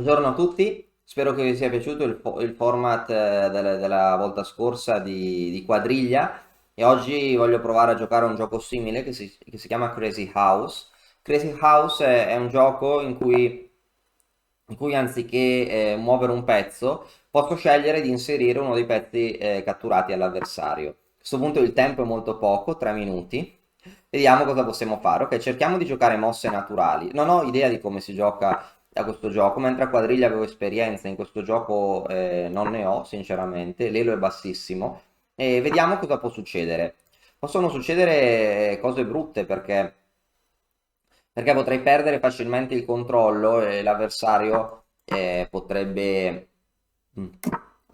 Buongiorno a tutti, spero che vi sia piaciuto il format della volta scorsa di quadriglia e oggi voglio provare a giocare a un gioco simile che si chiama Crazy House. Crazy House è un gioco in cui anziché muovere un pezzo posso scegliere di inserire uno dei pezzi catturati all'avversario. A questo punto il tempo è molto poco, 3 minuti. Vediamo cosa possiamo fare. Ok, cerchiamo di giocare mosse naturali. Non ho idea di come si gioca a questo gioco, mentre a quadriglia avevo esperienza, in questo gioco non ne ho, sinceramente. L'elo è bassissimo. E vediamo cosa può succedere. Possono succedere cose brutte perché potrei perdere facilmente il controllo e l'avversario potrebbe mm,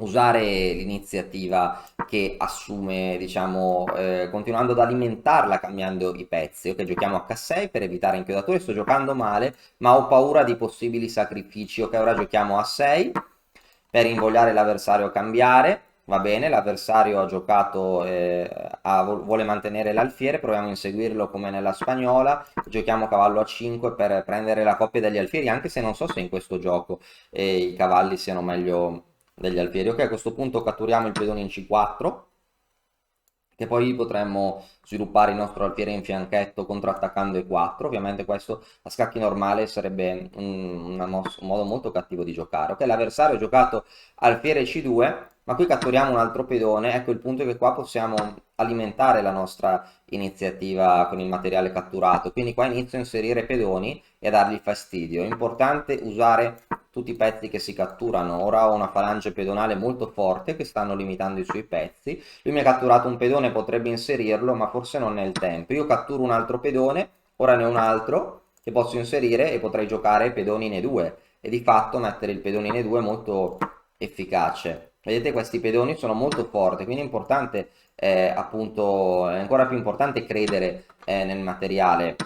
usare l'iniziativa che assume, diciamo, continuando ad alimentarla cambiando i pezzi. Ok, giochiamo H6 per evitare inchiodature, sto giocando male, ma ho paura di possibili sacrifici. Ok, ora giochiamo A6 per invogliare l'avversario a cambiare. Va bene, l'avversario ha giocato, vuole mantenere l'alfiere, proviamo a inseguirlo come nella spagnola, giochiamo cavallo a 5 per prendere la coppia degli alfieri, anche se non so se in questo gioco i cavalli siano meglio degli alfieri. Ok, a questo punto catturiamo il pedone in C4, che poi potremmo sviluppare il nostro alfiere in fianchetto contrattaccando E4. Ovviamente questo a scacchi normale sarebbe un modo molto cattivo di giocare. Ok, l'avversario ha giocato alfiere C2, ma qui catturiamo un altro pedone. Ecco il punto è che qua possiamo alimentare la nostra iniziativa con il materiale catturato. Quindi qua inizio a inserire pedoni e a dargli fastidio. È importante usare tutti i pezzi che si catturano. Ora ho una falange pedonale molto forte che stanno limitando i suoi pezzi. Lui mi ha catturato un pedone, potrebbe inserirlo, ma forse non è il tempo. Io catturo un altro pedone, ora ne ho un altro che posso inserire e potrei giocare pedoni in E2 e di fatto mettere il pedone in E2 è molto efficace. Vedete, questi pedoni sono molto forti, quindi è importante, appunto, è ancora più importante credere nel materiale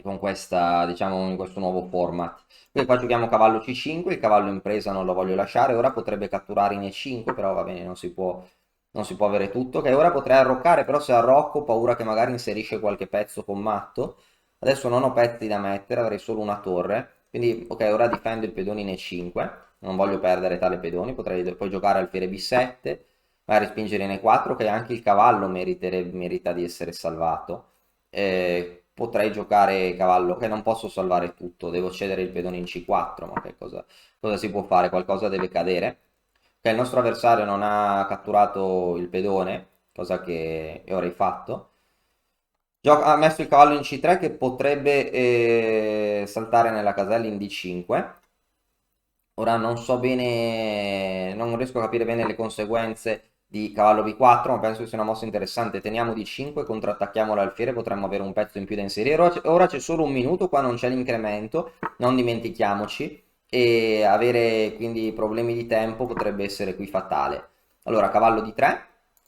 con questa, diciamo, in questo nuovo format. Quindi qua giochiamo cavallo C5, il cavallo in presa non lo voglio lasciare, ora potrebbe catturare in E5, però va bene, non si può avere tutto. Ok, ora potrei arroccare, però se arrocco ho paura che magari inserisce qualche pezzo con matto. Adesso non ho pezzi da mettere, avrei solo una torre. Quindi, ok, ora difendo il pedone in E5, non voglio perdere tale pedone, potrei poi giocare alfiere B7, magari spingere in E4, che anche il cavallo merita di essere salvato. Potrei giocare cavallo, che non posso salvare tutto, devo cedere il pedone in C4, ma che cosa si può fare? Qualcosa deve cadere. Ok, il nostro avversario non ha catturato il pedone, cosa che io avrei fatto. Ha messo il cavallo in C3 che potrebbe saltare nella casella in D5. Ora non so bene, non riesco a capire bene le conseguenze di cavallo B4, ma penso che sia una mossa interessante. Teniamo D5, contrattacchiamo l'alfiere, potremmo avere un pezzo in più da inserire. Ora c'è solo un minuto, qua non c'è l'incremento, non dimentichiamoci, e avere quindi problemi di tempo potrebbe essere qui fatale. Allora, cavallo D3,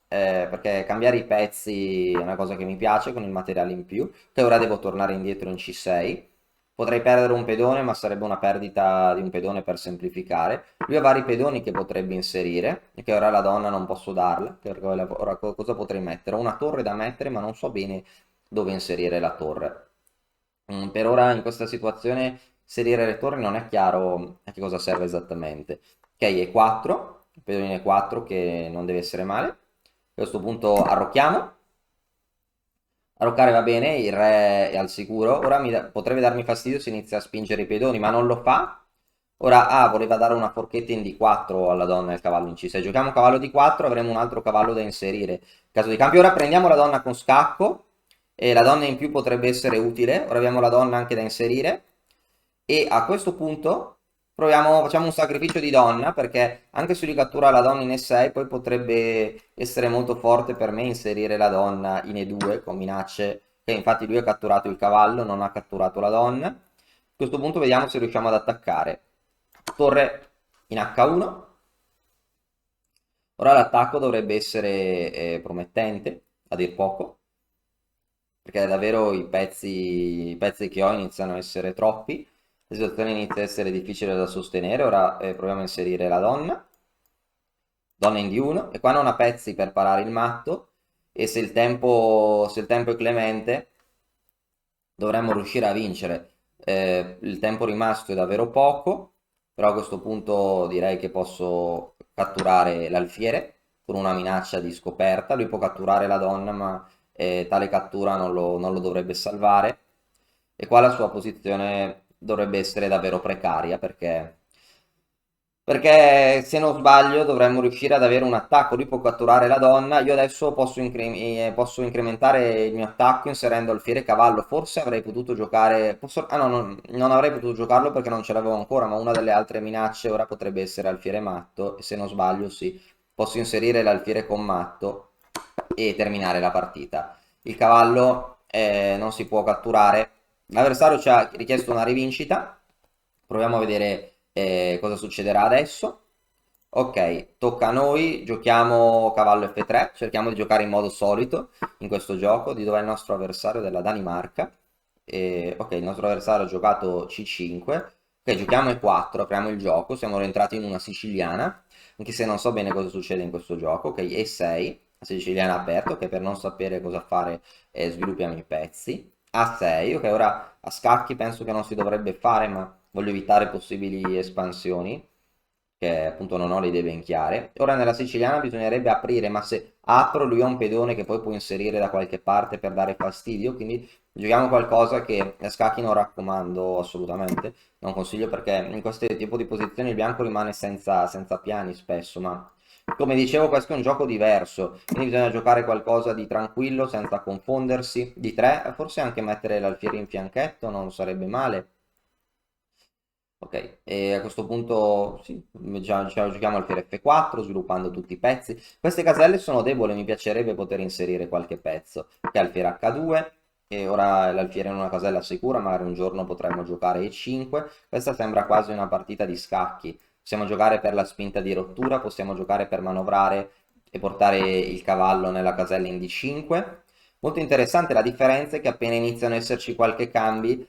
perché cambiare i pezzi è una cosa che mi piace con il materiale in più, che ora devo tornare indietro in C6. Potrei perdere un pedone, ma sarebbe una perdita di un pedone per semplificare. Lui ha vari pedoni che potrebbe inserire, e che ora la donna non posso darla, perché ora cosa potrei mettere? Ho una torre da mettere, ma non so bene dove inserire la torre. Per ora in questa situazione inserire le torri non è chiaro a che cosa serve esattamente. Ok, E4, pedone E4 che non deve essere male. A questo punto arrocchiamo. Arroccare va bene, il re è al sicuro. Ora potrebbe darmi fastidio se inizia a spingere i pedoni, ma non lo fa. Ora, voleva dare una forchetta in D4 alla donna e il cavallo in C6. Giochiamo cavallo D4, avremo un altro cavallo da inserire. In caso di cambio, ora prendiamo la donna con scacco. E la donna in più potrebbe essere utile. Ora abbiamo la donna anche da inserire. E a questo punto facciamo un sacrificio di donna, perché anche se lui cattura la donna in E6, poi potrebbe essere molto forte per me inserire la donna in E2 con minacce, che infatti lui ha catturato il cavallo, non ha catturato la donna. A questo punto vediamo se riusciamo ad attaccare. Torre in H1. Ora l'attacco dovrebbe essere promettente, a dir poco, perché davvero i pezzi che ho iniziano a essere troppi. La situazione inizia a essere difficile da sostenere. Ora proviamo a inserire la donna. Donna in D1. E qua non ha pezzi per parare il matto. E se il tempo è clemente, dovremmo riuscire a vincere. Il tempo rimasto è davvero poco. però a questo punto direi che posso catturare l'alfiere con una minaccia di scoperta. Lui può catturare la donna, ma tale cattura non lo dovrebbe salvare. E qua la sua posizione dovrebbe essere davvero precaria perché se non sbaglio dovremmo riuscire ad avere un attacco. Lui può catturare la donna. Io adesso posso incrementare il mio attacco inserendo alfiere e cavallo. Forse avrei potuto giocare. Ah no, non avrei potuto giocarlo perché non ce l'avevo ancora. Ma una delle altre minacce ora potrebbe essere alfiere matto. E se non sbaglio, sì, posso inserire l'alfiere con matto e terminare la partita. Il cavallo non si può catturare. L'avversario ci ha richiesto una rivincita. Proviamo a vedere cosa succederà adesso. Ok, tocca a noi, giochiamo cavallo F3, cerchiamo di giocare in modo solito in questo gioco. Di dove è il nostro avversario? Della Danimarca. Ok, il nostro avversario ha giocato C5. Ok, giochiamo E4, apriamo il gioco, siamo rientrati in una siciliana, anche se non so bene cosa succede in questo gioco. Ok, E6, la siciliana aperta, ok, per non sapere cosa fare sviluppiamo i pezzi. A6, ok, ora a scacchi penso che non si dovrebbe fare, ma voglio evitare possibili espansioni, che appunto non ho le idee ben chiare. Ora nella siciliana bisognerebbe aprire, ma se apro lui ha un pedone che poi può inserire da qualche parte per dare fastidio, quindi giochiamo qualcosa che a scacchi non raccomando assolutamente, non consiglio perché in questo tipo di posizioni il bianco rimane senza piani spesso, ma come dicevo questo è un gioco diverso, quindi bisogna giocare qualcosa di tranquillo senza confondersi, di 3, forse anche mettere l'alfiere in fianchetto non sarebbe male. Ok, e a questo punto sì, giochiamo alfiere F4 sviluppando tutti i pezzi. Queste caselle sono deboli, mi piacerebbe poter inserire qualche pezzo. Che è alfiere H2, e ora l'alfiere in una casella sicura, magari un giorno potremmo giocare E5. Questa sembra quasi una partita di scacchi. Possiamo giocare per la spinta di rottura, possiamo giocare per manovrare e portare il cavallo nella casella in D5. Molto interessante, la differenza è che appena iniziano ad esserci qualche cambio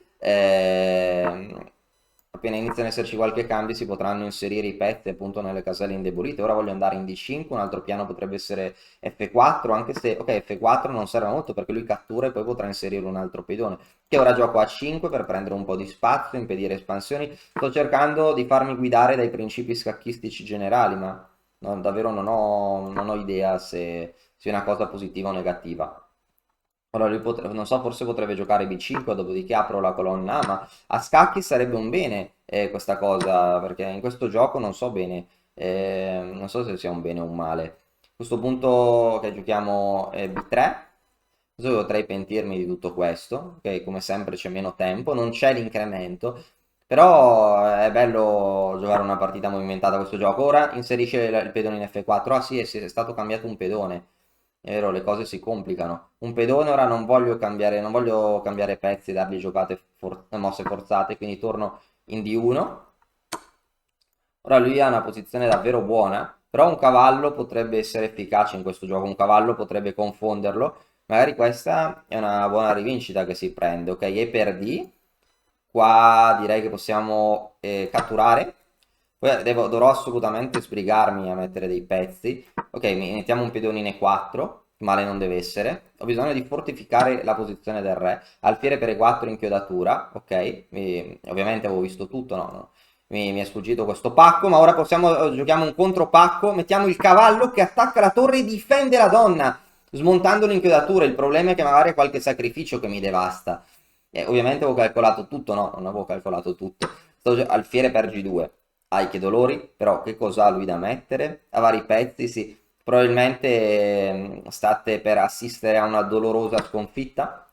si potranno inserire i pezzi appunto nelle caselle indebolite. Ora voglio andare in D5, un altro piano potrebbe essere F4, anche se ok, F4 non serve molto perché lui cattura e poi potrà inserire un altro pedone. Che ora gioco a 5 per prendere un po' di spazio, impedire espansioni. Sto cercando di farmi guidare dai principi scacchistici generali, ma davvero non ho idea se sia una cosa positiva o negativa. Ora lui non so, forse potrebbe giocare B5, dopodiché apro la colonna A, ma a scacchi sarebbe un bene questa cosa, perché in questo gioco non so bene, non so se sia un bene o un male. A questo punto che giochiamo B3, adesso potrei pentirmi di tutto questo, ok, come sempre c'è meno tempo, non c'è l'incremento, però è bello giocare una partita movimentata a questo gioco. Ora inserisce il pedone in F4, ah sì, è stato cambiato un pedone. È vero, le cose si complicano. Un pedone ora non voglio cambiare pezzi e dargli mosse forzate, quindi torno in D1. Ora lui ha una posizione davvero buona, però un cavallo potrebbe essere efficace in questo gioco, un cavallo potrebbe confonderlo. Magari questa è una buona rivincita che si prende, ok? E per D, qua direi che possiamo catturare. Poi dovrò assolutamente sbrigarmi a mettere dei pezzi. Ok, mettiamo un pedone in E4, male non deve essere. Ho bisogno di fortificare la posizione del re. Alfiere per E4 inchiodatura, ok? Ovviamente avevo visto tutto, no, no. Mi è sfuggito questo pacco, ma ora giochiamo un contropacco. Mettiamo il cavallo che attacca la torre e difende la donna, smontando l'inchiodatura. Il problema è che magari è qualche sacrificio che mi devasta. Ovviamente avevo calcolato tutto, no, non avevo calcolato tutto. Alfiere per G2. Ai che dolori, però che cosa ha lui da mettere? A vari pezzi, sì. Probabilmente state per assistere a una dolorosa sconfitta.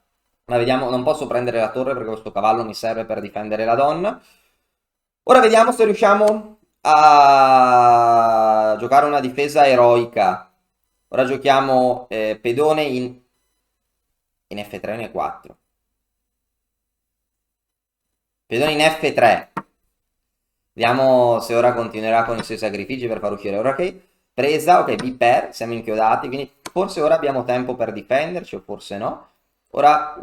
Ma vediamo, non posso prendere la torre perché questo cavallo mi serve per difendere la donna. Ora vediamo se riusciamo a giocare una difesa eroica. Ora giochiamo pedone in F3 e in E4. Pedone in F3. Vediamo se ora continuerà con i suoi sacrifici per far uscire. Ora che presa, ok, B per, siamo inchiodati, quindi forse ora abbiamo tempo per difenderci o forse no. Ora,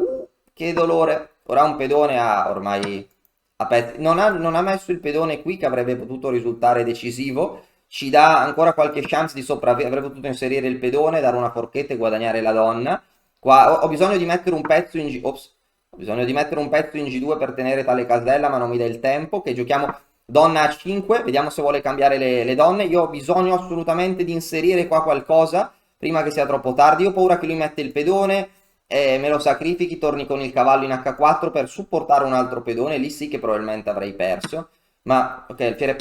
che dolore. Ora un pedone ormai a pezzi. Non ha messo il pedone qui che avrebbe potuto risultare decisivo. Ci dà ancora qualche chance di sopravvivere. Avrebbe potuto inserire il pedone, dare una forchetta e guadagnare la donna. Qua ho bisogno di mettere un pezzo in G. Ops. Ho bisogno di mettere un pezzo in G2 per tenere tale casella, ma non mi dà il tempo. Che giochiamo Donna a 5, vediamo se vuole cambiare le donne. Io ho bisogno assolutamente di inserire qua qualcosa prima che sia troppo tardi. Io ho paura che lui mette il pedone, me lo sacrifichi, torni con il cavallo in H4 per supportare un altro pedone. Lì sì che probabilmente avrei perso. Ma ok, alfiere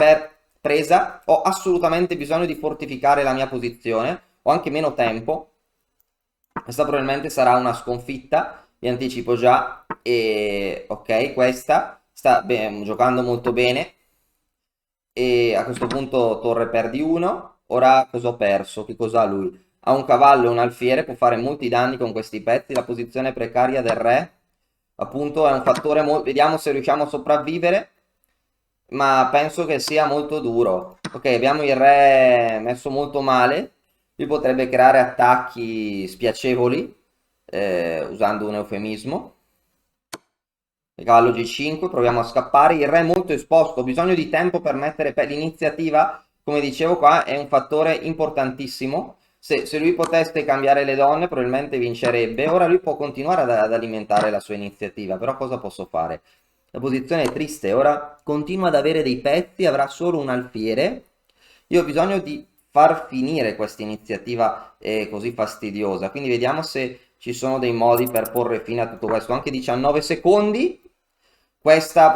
presa. Ho assolutamente bisogno di fortificare la mia posizione. Ho anche meno tempo. Questa probabilmente sarà una sconfitta, vi anticipo già. E ok, questa sta giocando molto bene. E a questo punto torre perdi 1. Ora cosa ho perso? Che cosa ha lui? Ha un cavallo e un alfiere, può fare molti danni con questi pezzi. La posizione precaria del re, appunto, è un fattore molto... Vediamo se riusciamo a sopravvivere, ma penso che sia molto duro. Ok, abbiamo il re messo molto male. Lui potrebbe creare attacchi spiacevoli, usando un eufemismo. Il cavallo G5, proviamo a scappare. Il re è molto esposto, ho bisogno di tempo per mettere l'iniziativa. Come dicevo qua, è un fattore importantissimo. Se lui potesse cambiare le donne, probabilmente vincerebbe. Ora lui può continuare ad alimentare la sua iniziativa, però cosa posso fare? La posizione è triste, ora continua ad avere dei pezzi, avrà solo un alfiere. Io ho bisogno di far finire questa iniziativa così fastidiosa, quindi vediamo se ci sono dei modi per porre fine a tutto questo. Anche 19 secondi, questa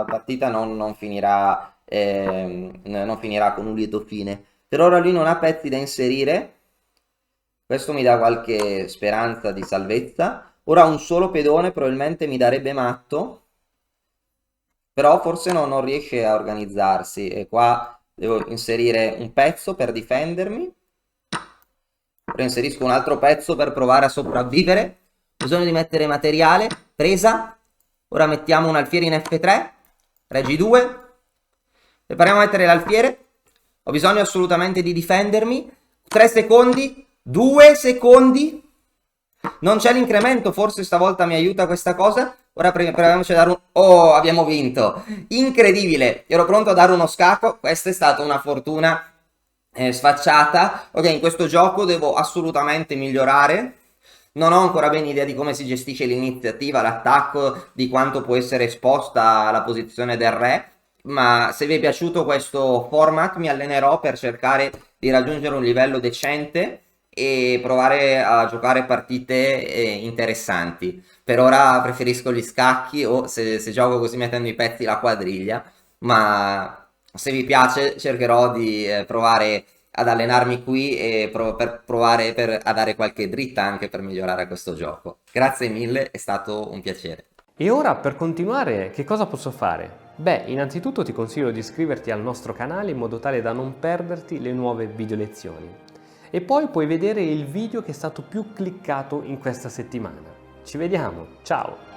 partita non finirà, non finirà con un lieto fine. Per ora lui non ha pezzi da inserire, questo mi dà qualche speranza di salvezza. Ora un solo pedone probabilmente mi darebbe matto, però forse non riesce a organizzarsi e qua devo inserire un pezzo per difendermi. Ora inserisco un altro pezzo per provare a sopravvivere. Bisogno di mettere materiale, presa. Ora mettiamo un alfiere in F3, Regi 2. Prepariamo a mettere l'alfiere. Ho bisogno assolutamente di difendermi. 3 secondi, 2 secondi. Non c'è l'incremento, forse stavolta mi aiuta questa cosa. Ora proviamoci a dare un... Oh, abbiamo vinto! Incredibile! Ero pronto a dare uno scacco. Questa è stata una fortuna sfacciata. Ok, in questo gioco devo assolutamente migliorare. Non ho ancora bene idea di come si gestisce l'iniziativa, l'attacco, di quanto può essere esposta la posizione del re. Ma se vi è piaciuto questo format mi allenerò per cercare di raggiungere un livello decente e provare a giocare partite interessanti. Per ora preferisco gli scacchi o se gioco così mettendo i pezzi la quadriglia, ma se vi piace cercherò di provare ad allenarmi qui e per provare a dare qualche dritta anche per migliorare questo gioco. Grazie mille, è stato un piacere. E ora per continuare che cosa posso fare? Beh, innanzitutto ti consiglio di iscriverti al nostro canale in modo tale da non perderti le nuove video lezioni. E poi puoi vedere il video che è stato più cliccato in questa settimana. Ci vediamo, ciao!